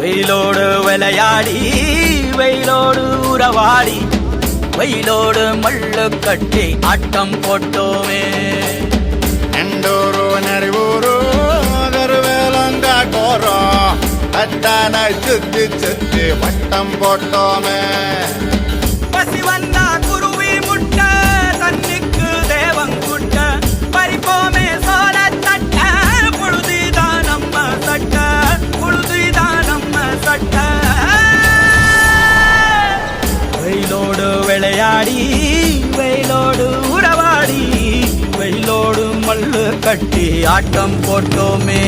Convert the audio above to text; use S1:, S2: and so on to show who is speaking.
S1: வெயிலோடு விளையாடி வெயிலோடு உறவாடி வெயிலோடு மல்லு கட்டி ஆட்டம் போட்டோமே.
S2: எண்டூரு நெறிவூரு கருவேலங்காட்டோரம் அத்தானை சுத்தி சுத்தி வட்டம் போட்டோமே.
S1: பசி வந்தா குருவி முட்ட தண்ணிக்கு தேவங்குட்ட பறிப்போமே சோழ தட்ட புழுதிதான் நம்ம சட்ட புழுதிதான் நம்ம சட்ட. வெயிலோடு விளையாடி வெயிலோடு உறவாடி வெயிலோடு மல்லு கட்டி ஆட்டம் போட்டோமே.